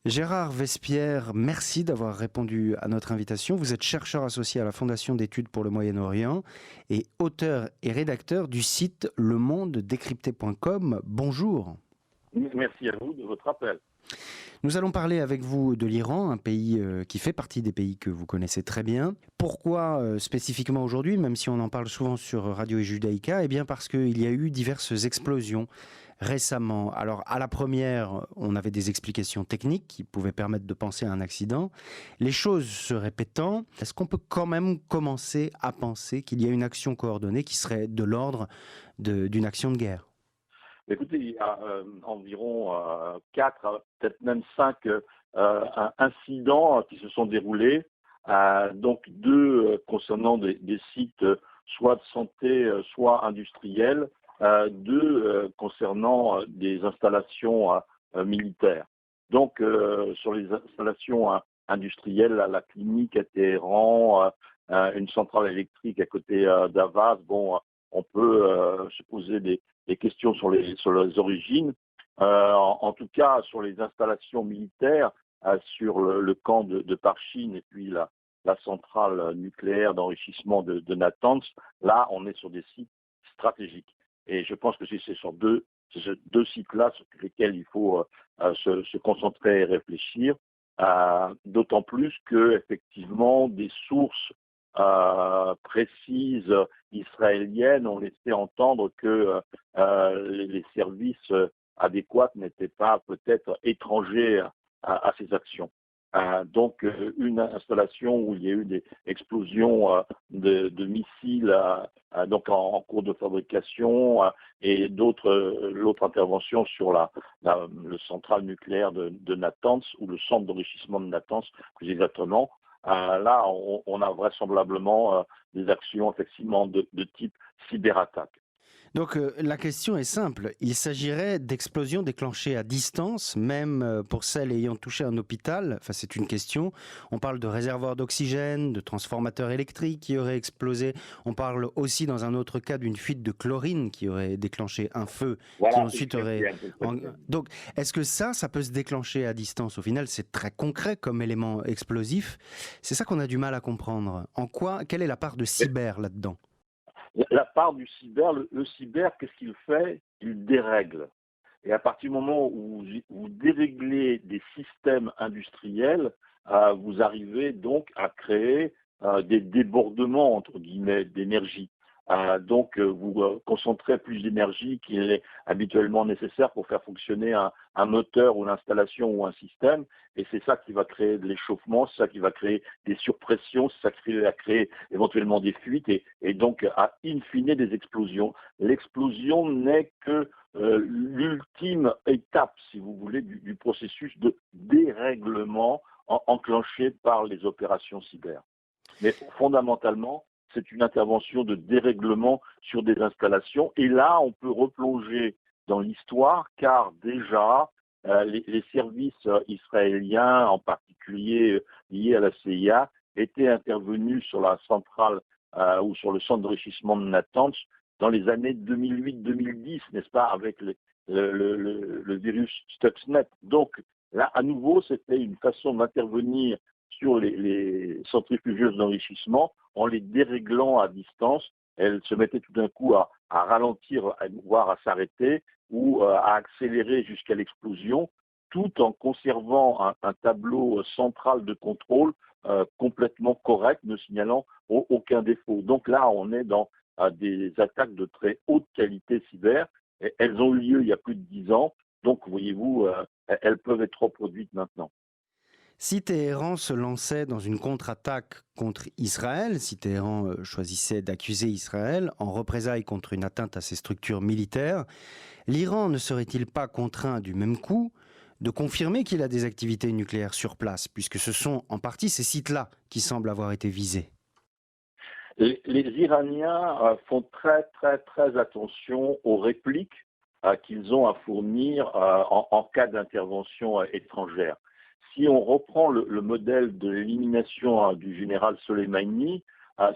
Gérard Vespierre, merci d'avoir répondu à notre invitation. Vous êtes chercheur associé à la Fondation d'études pour le Moyen-Orient et auteur et rédacteur du site lemondedécrypté.com. Bonjour. Merci à vous de votre appel. Nous allons parler avec vous de l'Iran, un pays qui fait partie des pays que vous connaissez très bien. Pourquoi spécifiquement aujourd'hui, même si on en parle souvent sur Radio Judaïka? Eh bien parce qu'il y a eu diverses explosions récemment. Alors à la première, on avait des explications techniques qui pouvaient permettre de penser à un accident. Les choses se répétant, est-ce qu'on peut quand même commencer à penser qu'il y a une action coordonnée qui serait de l'ordre d'une action de guerre? Écoutez, il y a environ 4, peut-être même 5 incidents qui se sont déroulés. Donc 2 concernant des sites soit de santé, soit industriels. 2 concernant des installations militaires. Donc sur les installations industrielles, la clinique à Téhéran, une centrale électrique à côté d'Avaz, bon, on peut se poser des questions sur les origines. En tout cas, sur les installations militaires, sur le camp de Parchin et puis la centrale nucléaire d'enrichissement de Natanz, là, on est sur des sites stratégiques. Et je pense que c'est sur ces deux sites-là sur lesquels il faut se concentrer et réfléchir. D'autant plus que effectivement des sources précises israéliennes ont laissé entendre que les services adéquats n'étaient pas peut-être étrangers à ces actions. Donc une installation où il y a eu des explosions de missiles donc en cours de fabrication et l'autre intervention sur le centrale nucléaire de Natanz ou le centre d'enrichissement de Natanz plus exactement. Là, on a vraisemblablement des actions effectivement de type cyberattaque. Donc la question est simple. Il s'agirait d'explosions déclenchées à distance, même pour celles ayant touché un hôpital. Enfin, c'est une question. On parle de réservoirs d'oxygène, de transformateurs électriques qui auraient explosé. On parle aussi, dans un autre cas, d'une fuite de chlorine qui aurait déclenché un feu, qui Voilà, ensuite aurait... Donc, est-ce que ça peut se déclencher à distance? Au final, c'est très concret comme élément explosif. C'est ça qu'on a du mal à comprendre. Quelle est la part de cyber là-dedans? La part du cyber, le cyber, qu'est-ce qu'il fait? Il dérègle. Et à partir du moment où vous déréglez des systèmes industriels, vous arrivez donc à créer des débordements, entre guillemets, d'énergie. Donc, vous concentrez plus d'énergie qu'il est habituellement nécessaire pour faire fonctionner un moteur ou l'installation ou un système. Et c'est ça qui va créer de l'échauffement, c'est ça qui va créer des surpressions, c'est ça qui va créer éventuellement des fuites et donc, in fine, des explosions. L'explosion n'est que l'ultime étape, si vous voulez, du processus de dérèglement enclenché par les opérations cyber. Mais fondamentalement, c'est une intervention de dérèglement sur des installations. Et là, on peut replonger dans l'histoire, car déjà, les services israéliens, en particulier liés à la CIA, étaient intervenus sur la centrale ou sur le centre d'enrichissement de Natanz dans les années 2008-2010, n'est-ce pas, avec le virus Stuxnet. Donc, là, à nouveau, c'était une façon d'intervenir sur les centrifugeuses d'enrichissement en les déréglant à distance. Elles se mettaient tout d'un coup à ralentir, voire à s'arrêter ou à accélérer jusqu'à l'explosion, tout en conservant un tableau central de contrôle complètement correct, ne signalant aucun défaut. Donc là, on est dans des attaques de très haute qualité cyber. Et elles ont eu lieu il y a plus de 10 ans. Donc, voyez-vous, elles peuvent être reproduites maintenant. Si Téhéran se lançait dans une contre-attaque contre Israël, si Téhéran choisissait d'accuser Israël en représailles contre une atteinte à ses structures militaires, l'Iran ne serait-il pas contraint du même coup de confirmer qu'il a des activités nucléaires sur place, puisque ce sont en partie ces sites-là qui semblent avoir été visés? Les Iraniens font très, très, très attention aux répliques qu'ils ont à fournir en cas d'intervention étrangère. Si on reprend le modèle de l'élimination du général Soleimani,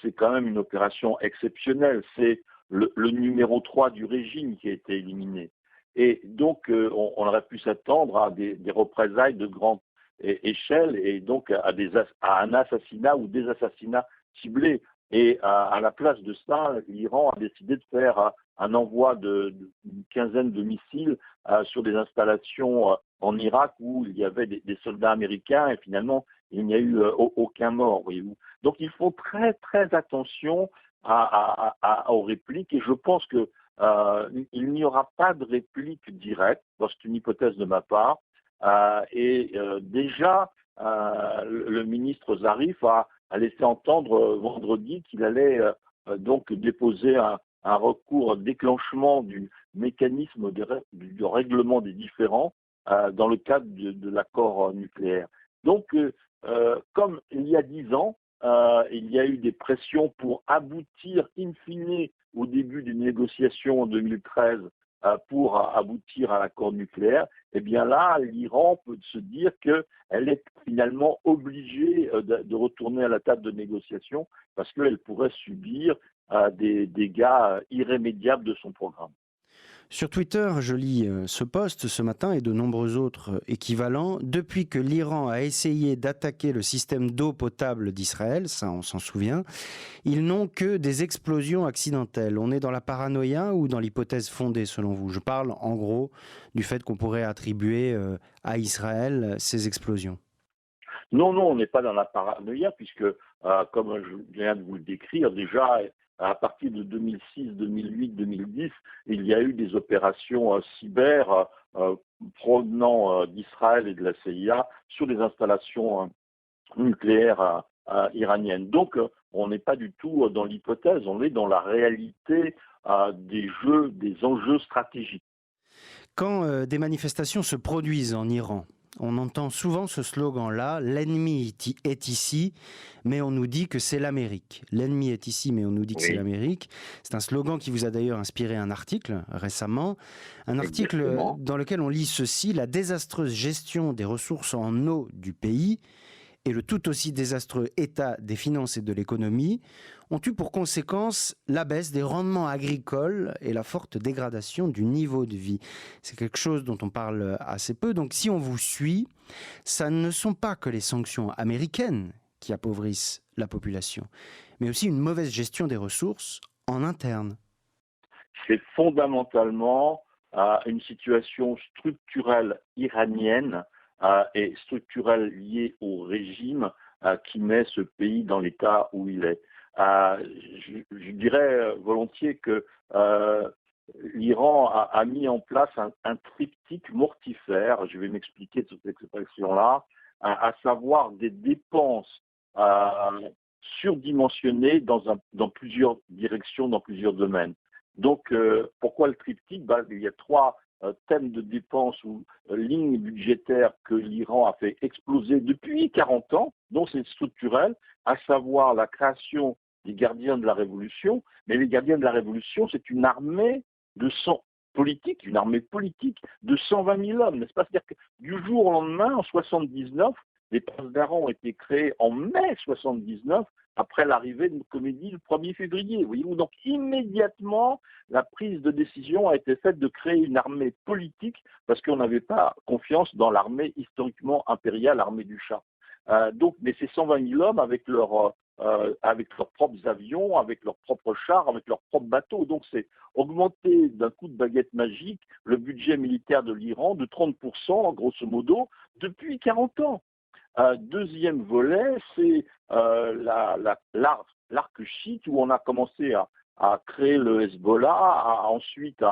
c'est quand même une opération exceptionnelle. C'est le numéro 3 du régime qui a été éliminé. Et donc, on aurait pu s'attendre à des représailles de grande échelle et donc à un assassinat ou des assassinats ciblés. Et à la place de ça, l'Iran a décidé de faire un envoi d'une quinzaine de missiles sur des installations en Irak où il y avait des soldats américains et finalement il n'y a eu aucun mort, voyez-vous. Donc il faut très très attention aux répliques et je pense que il n'y aura pas de réplique directe, c'est une hypothèse de ma part. Déjà, le ministre Zarif a laissé entendre vendredi qu'il allait donc déposer un recours déclenchement du mécanisme de règlement des différends dans le cadre de l'accord nucléaire. Donc, comme il y a 10 ans, il y a eu des pressions pour aboutir in fine au début d'une négociation en 2013 pour aboutir à l'accord nucléaire, eh bien là, l'Iran peut se dire qu'elle est finalement obligée de retourner à la table de négociation parce qu'elle pourrait subir des dégâts irrémédiables de son programme. Sur Twitter, je lis ce post ce matin et de nombreux autres équivalents. Depuis que l'Iran a essayé d'attaquer le système d'eau potable d'Israël, ça on s'en souvient, ils n'ont que des explosions accidentelles. On est dans la paranoïa ou dans l'hypothèse fondée selon vous? Je parle en gros du fait qu'on pourrait attribuer à Israël ces explosions. Non, on n'est pas dans la paranoïa puisque, comme je viens de vous le décrire, déjà à partir de 2006, 2008, 2010, il y a eu des opérations cyber provenant d'Israël et de la CIA sur des installations nucléaires iraniennes. Donc, on n'est pas du tout dans l'hypothèse, on est dans la réalité des enjeux stratégiques. Quand des manifestations se produisent en Iran, on entend souvent ce slogan-là, l'ennemi est ici, mais on nous dit que c'est l'Amérique. L'ennemi est ici, mais on nous dit que c'est l'Amérique. C'est un slogan qui vous a d'ailleurs inspiré un article récemment, un article Exactement. dans lequel on lit ceci, la désastreuse gestion des ressources en eau du pays et le tout aussi désastreux état des finances et de l'économie ont eu pour conséquence la baisse des rendements agricoles et la forte dégradation du niveau de vie. C'est quelque chose dont on parle assez peu. Donc si on vous suit, ça ne sont pas que les sanctions américaines qui appauvrissent la population, mais aussi une mauvaise gestion des ressources en interne. C'est fondamentalement une situation structurelle iranienne et structurelle liée au régime qui met ce pays dans l'état où il est. Je dirais volontiers que l'Iran a mis en place un triptyque mortifère, je vais m'expliquer de cette expression-là, à savoir des dépenses surdimensionnées dans plusieurs directions, dans plusieurs domaines. Donc, pourquoi le triptyque? Il y a 3 thèmes de dépenses ou lignes budgétaires que l'Iran a fait exploser depuis 40 ans, dont c'est structurel, à savoir la création des gardiens de la Révolution. Mais les gardiens de la Révolution, c'est une armée une armée politique de 120 000 hommes, n'est-ce pas? C'est-à-dire que du jour au lendemain, en 79, les places d'armes ont été créées en mai 79, après l'arrivée de Comédie le 1er février. Voyez-vous, donc immédiatement, la prise de décision a été faite de créer une armée politique parce qu'on n'avait pas confiance dans l'armée historiquement impériale, l'armée du Shah. Mais ces 120 000 hommes avec leurs propres avions, avec leurs propres chars, avec leurs propres bateaux. Donc c'est augmenter d'un coup de baguette magique le budget militaire de l'Iran de 30%, grosso modo, depuis 40 ans. Deuxième volet, c'est l'arc chiite où on a commencé à créer le Hezbollah, ensuite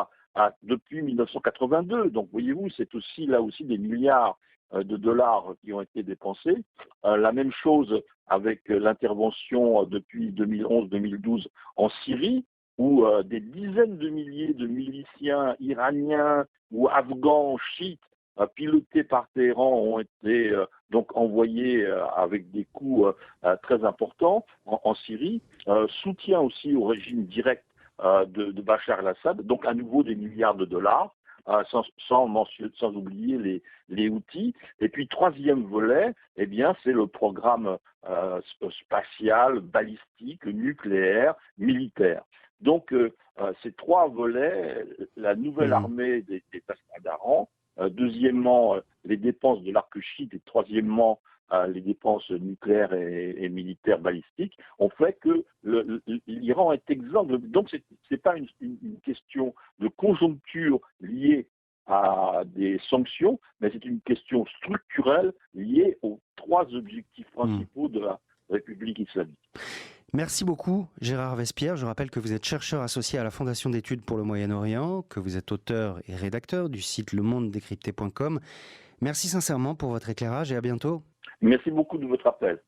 depuis 1982. Donc voyez-vous, c'est aussi là aussi des milliards de dollars qui ont été dépensés. La même chose avec l'intervention depuis 2011-2012 en Syrie, où des dizaines de milliers de miliciens iraniens ou afghans chiites pilotés par Téhéran ont été donc envoyés avec des coûts très importants en Syrie. Soutien aussi au régime direct de Bachar el-Assad, donc à nouveau des milliards de dollars. Sans oublier les outils. Et puis, troisième volet, eh bien, c'est le programme spatial, balistique, nucléaire, militaire. Donc, ces 3 volets, la nouvelle armée des Passeparts d'Aran, Deuxièmement, les dépenses de l'arc chiite. Et troisièmement, les dépenses nucléaires et militaires balistiques, ont fait que l'Iran est exempt. Donc, ce n'est pas une question de conjoncture liée à des sanctions, mais c'est une question structurelle liée aux trois objectifs principaux de la République islamique. Merci beaucoup, Gérard Vespierre. Je rappelle que vous êtes chercheur associé à la Fondation d'études pour le Moyen-Orient, que vous êtes auteur et rédacteur du site lemondedécrypté.com. Merci sincèrement pour votre éclairage et à bientôt. Merci beaucoup de votre appel.